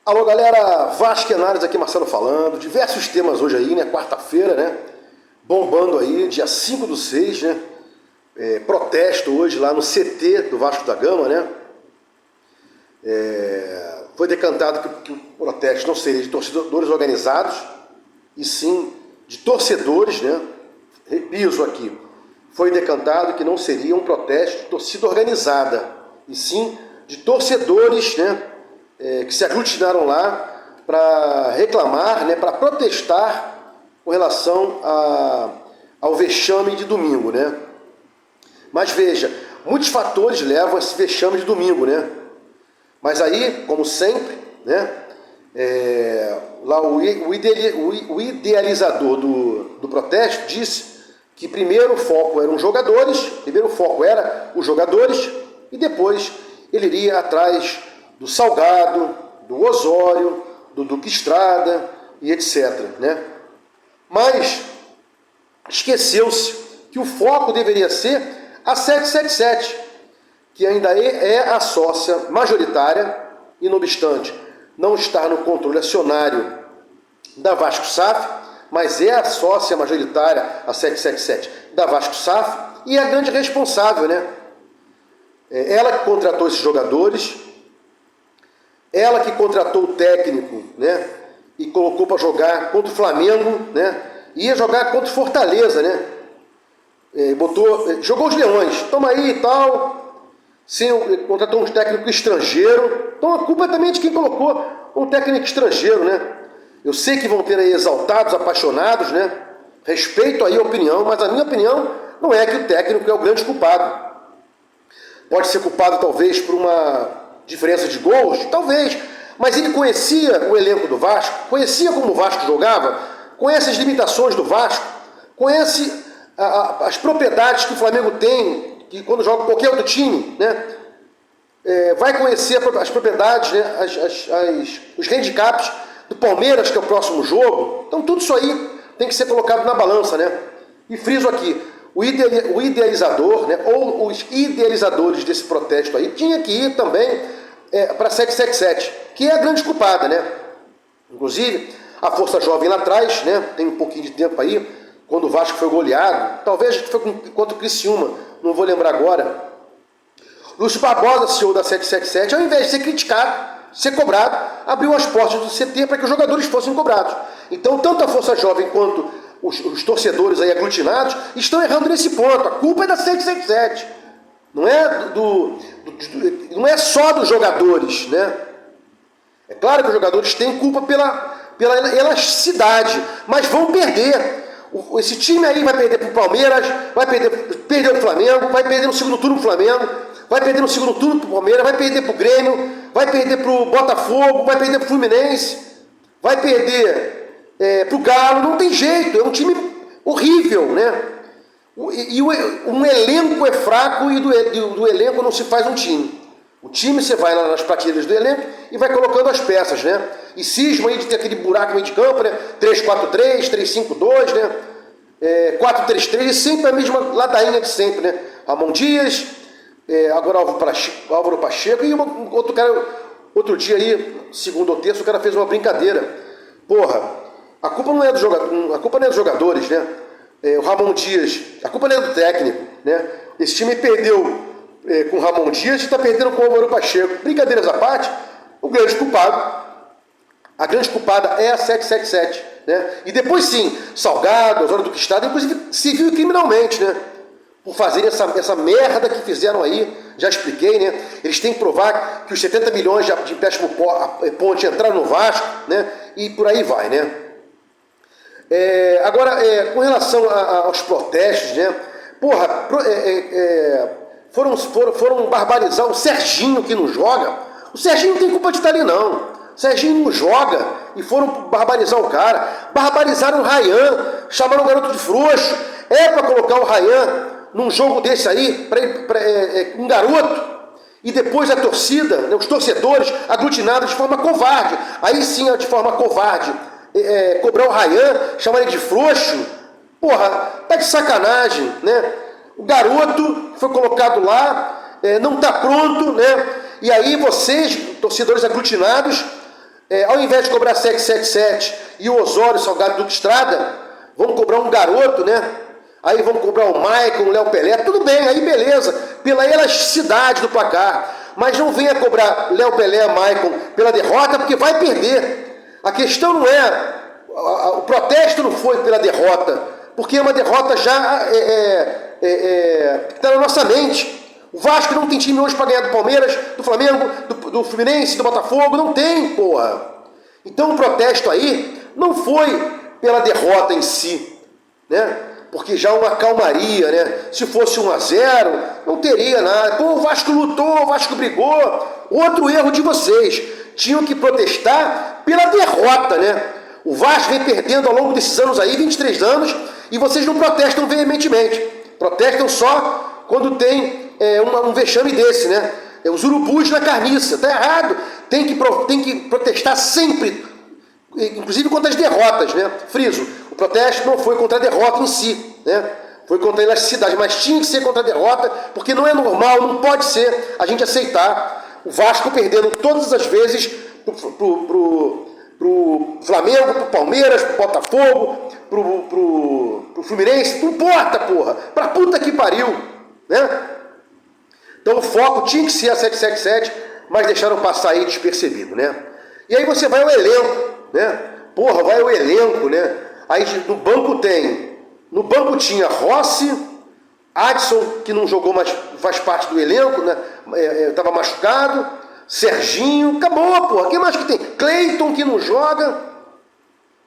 Alô galera, Vasquenares aqui, Marcelo falando, diversos temas hoje aí, né, quarta-feira, né, bombando aí, dia 5/6, né, protesto hoje lá no CT do Vasco da Gama, né, foi decantado que o protesto não seria de torcedores organizados, e sim de torcedores, né, repiso aqui, foi decantado que não seria um protesto de torcida organizada, e sim de torcedores, né, que se aglutinaram lá para reclamar, né, para protestar com relação ao vexame de domingo, né? Mas veja, muitos fatores levam a esse vexame de domingo, né? Mas aí, como sempre, né, lá o idealizador do protesto disse que primeiro o foco eram os jogadores, e depois ele iria atrás do Salgado, do Osório, do Duque Estrada e etc, né? Mas esqueceu-se que o foco deveria ser a 777, que ainda é a sócia majoritária e, não obstante, não estar no controle acionário da Vasco SAF, mas é a sócia majoritária, a 777, da Vasco SAF, e é a grande responsável, né? Ela que contratou esses jogadores, ela que contratou o técnico, né, e colocou para jogar contra o Flamengo, né, ia jogar contra o Fortaleza, né, jogou os Leões, toma aí e tal, contratou um técnico estrangeiro, então a culpa é também de quem colocou um técnico estrangeiro, né. Eu sei que vão ter aí exaltados, apaixonados, né, respeito aí a opinião, mas a minha opinião não é que o técnico é o grande culpado. Pode ser culpado talvez por uma diferença de gols? Talvez. Mas ele conhecia o elenco do Vasco, conhecia como o Vasco jogava, conhece as limitações do Vasco, conhece as propriedades que o Flamengo tem, que quando joga qualquer outro time, né? Vai conhecer as propriedades, né? Os handicaps do Palmeiras, que é o próximo jogo. Então tudo isso aí tem que ser colocado na balança, né? E friso aqui, o idealizador, né, ou os idealizadores desse protesto aí, tinha que ir também para 777, que é a grande culpada, né? Inclusive, a Força Jovem lá atrás, né, tem um pouquinho de tempo aí, quando o Vasco foi goleado, talvez foi contra o Criciúma, não vou lembrar agora. Lúcio Barbosa, CEO da 777, ao invés de ser criticado, ser cobrado, abriu as portas do CT para que os jogadores fossem cobrados. Então, tanto a Força Jovem quanto os torcedores aí aglutinados estão errando nesse ponto. A culpa é da 777. Não é só dos jogadores, né? É claro que os jogadores têm culpa pela elasticidade, mas vão perder. Esse time aí vai perder para o Palmeiras, vai perder para o Flamengo, vai perder no segundo turno para o Flamengo, vai perder no segundo turno para o Palmeiras, vai perder para o Grêmio, vai perder para o Botafogo, vai perder para o Fluminense, vai perder para o Galo. Não tem jeito, é um time horrível, né? E um elenco é fraco e do elenco não se faz um time. O time você vai lá nas prateleiras do elenco e vai colocando as peças, né? E cisma aí de ter aquele buraco meio de campo, né? 3-4-3, 3-5-2, né? 4-3-3, sempre a mesma ladainha de sempre, né? Ramon Dias, agora Álvaro Pacheco e outro cara, outro dia aí, segundo ou terço, o cara fez uma brincadeira. Porra, a culpa não é dos jogadores, né? O Ramon Dias, a culpa não é do técnico, né? Esse time perdeu com o Ramon Dias e está perdendo com o Álvaro Pacheco. Brincadeiras à parte, a grande culpada é a 777, né? E depois sim, Salgado, Osório do Estado, inclusive civil e criminalmente, né? Por fazerem essa merda que fizeram aí, já expliquei, né? Eles têm que provar que os 70 milhões de empréstimo ponte entraram no Vasco, né? E por aí vai, né? Agora, com relação aos protestos, né? Porra, foram barbarizar o Serginho, que não joga. O Serginho não tem culpa de estar ali, não. O Serginho não joga e foram barbarizar o cara. Barbarizaram o Ryan, chamaram o garoto de frouxo. Para colocar o Ryan num jogo desse aí, um garoto, e depois a torcida, né, os torcedores aglutinados de forma covarde. Aí sim, de forma covarde, cobrar o Ryan, chamar ele de frouxo. Porra, tá de sacanagem, né? O garoto foi colocado lá, não está pronto, né? E aí vocês, torcedores aglutinados, ao invés de cobrar 777 e o Osório, Salgado Duque Estrada, vão cobrar um garoto, né? Aí vão cobrar o Maicon, o Léo Pelé, tudo bem, aí beleza, pela elasticidade do placar. Mas não venha cobrar Léo Pelé, Maicon pela derrota, porque vai perder. A questão não é, o protesto não foi pela derrota, porque é uma derrota já que está na nossa mente. O Vasco não tem time hoje para ganhar do Palmeiras, do Flamengo, do Fluminense, do Botafogo, não tem, porra. Então o protesto aí não foi pela derrota em si, né? Porque já uma calmaria, né? Se fosse 1-0, não teria nada. Pô, o Vasco lutou, o Vasco brigou. Outro erro de vocês. Tinham que protestar pela derrota, né? O Vasco vem perdendo ao longo desses anos aí, 23 anos, e vocês não protestam veementemente. Protestam só quando tem um vexame desse, né? Os urubus na carniça. Tá errado. Tem que protestar sempre, inclusive contra as derrotas, né? Friso, o protesto não foi contra a derrota em si, né? Foi contra a elasticidade, mas tinha que ser contra a derrota, porque não é normal, não pode ser a gente aceitar o Vasco perdendo todas as vezes pro Flamengo, pro Palmeiras, pro Botafogo, pro Fluminense, não importa, porra, pra puta que pariu, né? Então o foco tinha que ser a 777, mas deixaram passar aí despercebido, né? E aí você vai ao elenco, né? Porra, vai ao elenco, né? Aí no banco tinha Rossi, Adson, que não jogou, mas faz parte do elenco, né? Tava machucado, Serginho, acabou, porra. Quem mais que tem? Cleiton, que não joga.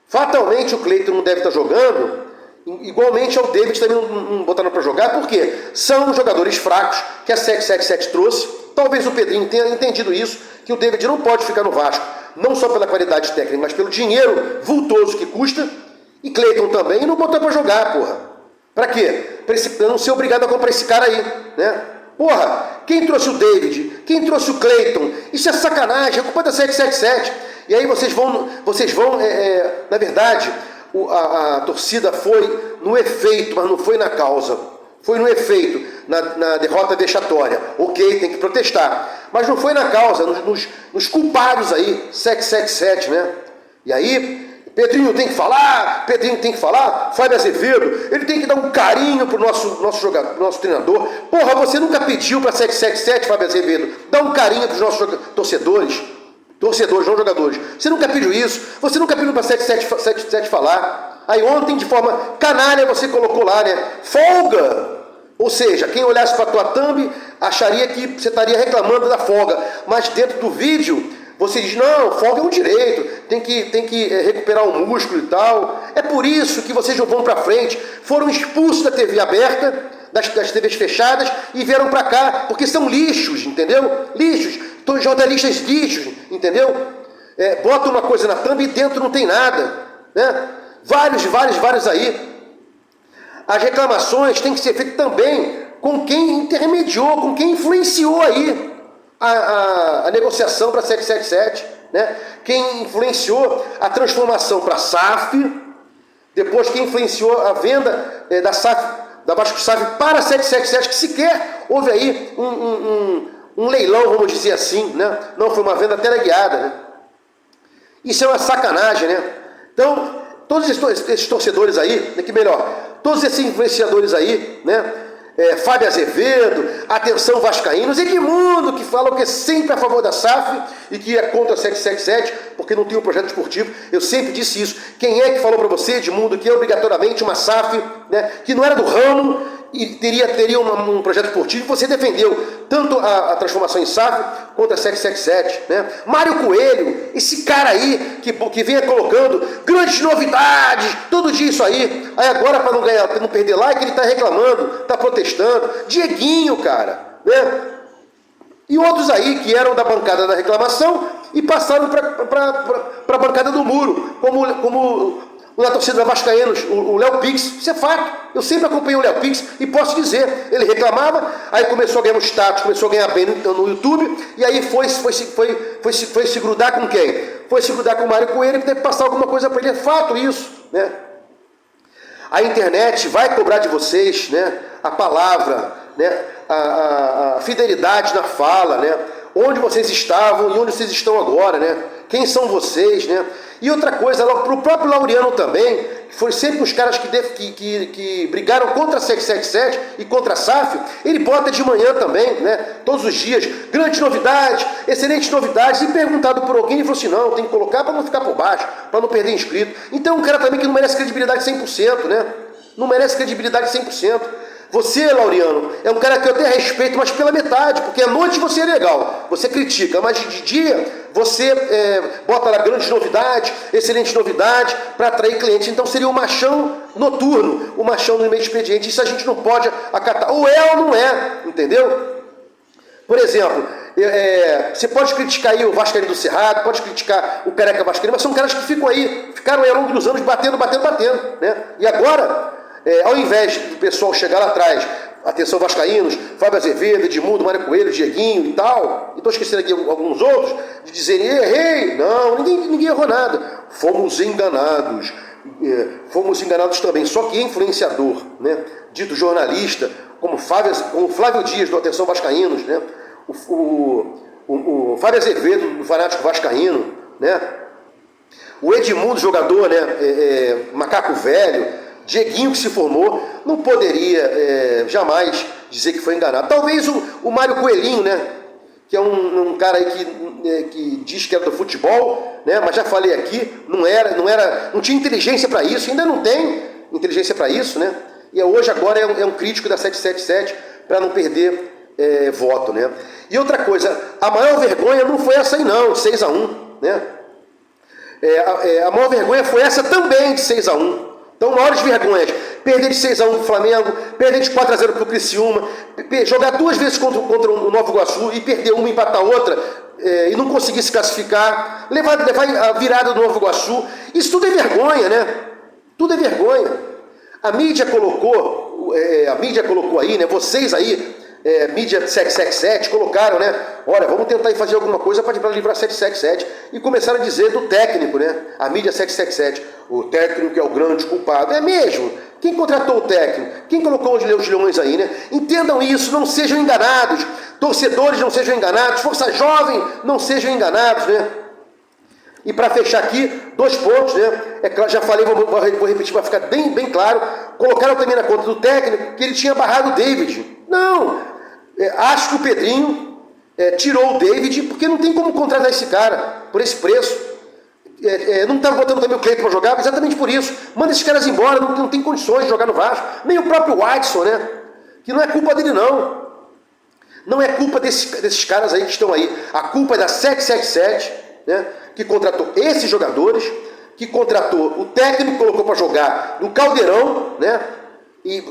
Fatalmente o Cleiton não deve estar jogando. Igualmente ao David também não botaram para jogar, porque são jogadores fracos que a 777 trouxe. Talvez o Pedrinho tenha entendido isso, que o David não pode ficar no Vasco, não só pela qualidade técnica, mas pelo dinheiro vultoso que custa. E Cleiton também não botou para jogar, porra. Para quê? Para não ser obrigado a comprar esse cara aí, né? Porra, quem trouxe o David? Quem trouxe o Cleiton? Isso é sacanagem, é culpa da 777. E aí vocês vão na verdade, a torcida foi no efeito, mas não foi na causa. Foi no efeito, na derrota vexatória. Ok, tem que protestar. Mas não foi na causa, nos culpados aí, 777, né? E aí, Pedrinho tem que falar, Fábio Azevedo, ele tem que dar um carinho pro nosso jogador, nosso treinador. Porra, você nunca pediu para 777, Fábio Azevedo, dar um carinho pros nossos torcedores, não jogadores. Você nunca pediu isso, você nunca pediu para 777 falar. Aí ontem, de forma canalha, você colocou lá, né? Folga! Ou seja, quem olhasse para a tua thumb acharia que você estaria reclamando da folga. Mas dentro do vídeo, você diz, não, folga é um direito, tem que recuperar o músculo e tal. É por isso que vocês não vão para frente. Foram expulsos da TV aberta, das TVs fechadas, e vieram para cá, porque são lixos, entendeu? Lixos, jornalistas lixos, entendeu? Bota uma coisa na thumb e dentro não tem nada, né? Vários aí. As reclamações têm que ser feitas também com quem intermediou, com quem influenciou aí a negociação para 777, né? Quem influenciou a transformação para a SAF, depois quem influenciou a venda da SAF, da Vasco SAF para a 777, que sequer houve aí um leilão, vamos dizer assim, né? Não, foi uma venda teleguiada, né? Isso é uma sacanagem, né? Então, todos esses torcedores aí, que melhor, todos esses influenciadores aí, né? Fábio Azevedo, atenção vascaínos, Edmundo, que falam que é sempre a favor da SAF e que é contra a 777, porque não tem um projeto esportivo. Eu sempre disse isso. Quem é que falou para você, Edmundo, que é obrigatoriamente uma SAF, né, que não era do ramo e teria um projeto esportivo? Você defendeu tanto a transformação em SAF quanto a 777, né? Mário Coelho, esse cara aí que vem colocando grandes novidades, todo dia isso aí agora para não perder like, ele está reclamando, está protestando. Dieguinho, cara, né? E outros aí que eram da bancada da reclamação e passaram para a bancada do muro, como na torcida da Vascaínos, o Léo Pix. Isso é fato. Eu sempre acompanhei o Léo Pix e posso dizer, ele reclamava, aí começou a ganhar um status, começou a ganhar bem no YouTube, e aí foi se grudar com quem? Foi se grudar com o Mário Coelho, que deve passar alguma coisa para ele. É fato isso, né? A internet vai cobrar de vocês, né, a palavra, né, a fidelidade na fala, né, onde vocês estavam e onde vocês estão agora, né? Quem são vocês, né? E outra coisa, pro próprio Laureano também, foi sempre os caras que brigaram contra a 777 e contra a SAF, ele bota de manhã também, né? Todos os dias, grandes novidades, excelentes novidades, e perguntado por alguém, ele falou assim, não, tem que colocar para não ficar por baixo, para não perder inscrito. Então é um cara também que não merece credibilidade 100%, né? Não merece credibilidade 100%. Você, Laureano, é um cara que eu até respeito, mas pela metade, porque à noite você é legal, você critica, mas de dia você bota lá grandes novidades, excelentes novidades, para atrair clientes. Então seria o machão noturno, o machão no meio expediente. Isso a gente não pode acatar, ou é ou não é, entendeu? Por exemplo, você pode criticar aí o Vascaíno do Cerrado, pode criticar o Careca Vascaíno, mas são caras que ficaram aí ao longo dos anos batendo, né? E agora, ao invés do pessoal chegar lá atrás, atenção vascaínos, Fábio Azevedo, Edmundo, Mário Coelho, Dieguinho e tal, e estou esquecendo aqui alguns outros, de dizerem, errei, não, ninguém errou nada, fomos enganados também, só que influenciador, né, dito jornalista, como Flávio Dias, do Atenção Vascaínos, né, o Fábio Azevedo, do Fanático Vascaíno, né, o Edmundo, jogador, né, Macaco Velho, Dieguinho, que se formou, não poderia jamais dizer que foi enganado. Talvez o Mário Coelhinho, né, que é um cara aí que diz que era do futebol, né, mas já falei aqui, não tinha inteligência para isso, ainda não tem inteligência para isso, né, e hoje agora é um crítico da 777 para não perder voto, né. E outra coisa, a maior vergonha não foi essa aí não, de 6-1, né, a maior vergonha foi essa também de 6-1. Então, maiores vergonhas, perder de 6-1 para o Flamengo, perder de 4-0 para o Criciúma, jogar 2 vezes contra o Nova Iguaçu e perder uma e empatar outra, e não conseguir se classificar, levar a virada do Nova Iguaçu, isso tudo é vergonha, né? Tudo é vergonha. A mídia colocou aí, né? Vocês aí, mídia 777, colocaram, né? Olha, vamos tentar ir fazer alguma coisa para livrar 777. E começaram a dizer do técnico, né? A mídia 777, o técnico é o grande culpado. É mesmo? Quem contratou o técnico? Quem colocou os leões aí, né? Entendam isso, não sejam enganados. Torcedores, não sejam enganados. Força jovem, não sejam enganados, né? E para fechar aqui, 2 pontos, né? É claro, já falei, vou repetir para ficar bem claro. Colocaram também na conta do técnico que ele tinha barrado o David. Não! Acho que o Pedrinho tirou o David porque não tem como contratar esse cara por esse preço. Não estava botando também o Cleiton para jogar, exatamente por isso. Manda esses caras embora, não tem condições de jogar no Vasco. Nem o próprio Watson, né? Que não é culpa dele, não. Não é culpa desses caras aí que estão aí. A culpa é da 777, né? Que contratou esses jogadores, que contratou o técnico, colocou para jogar no Caldeirão, né? E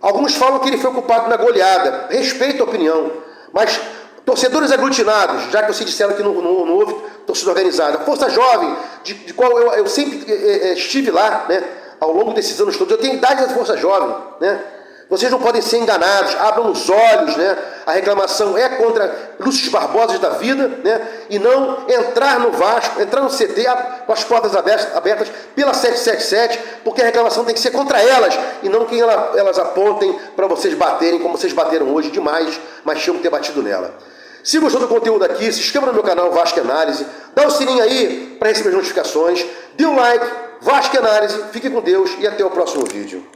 alguns falam que ele foi culpado na goleada. Respeito a opinião. Mas torcedores aglutinados, já que vocês disseram que não houve torcida organizada. Força Jovem, de qual eu sempre estive lá, né? Ao longo desses anos todos. Eu tenho idade da Força Jovem, né? Vocês não podem ser enganados, abram os olhos, né? A reclamação é contra Lúcio Barbosa da vida, né? E não entrar no Vasco, entrar no CT com as portas abertas pela 777, porque a reclamação tem que ser contra elas e não que elas apontem para vocês baterem, como vocês bateram hoje demais, mas tinham que ter batido nela. Se gostou do conteúdo aqui, se inscreva no meu canal Vasco Análise, dá o sininho aí para receber as notificações, dê um like, Vasco Análise, fique com Deus e até o próximo vídeo.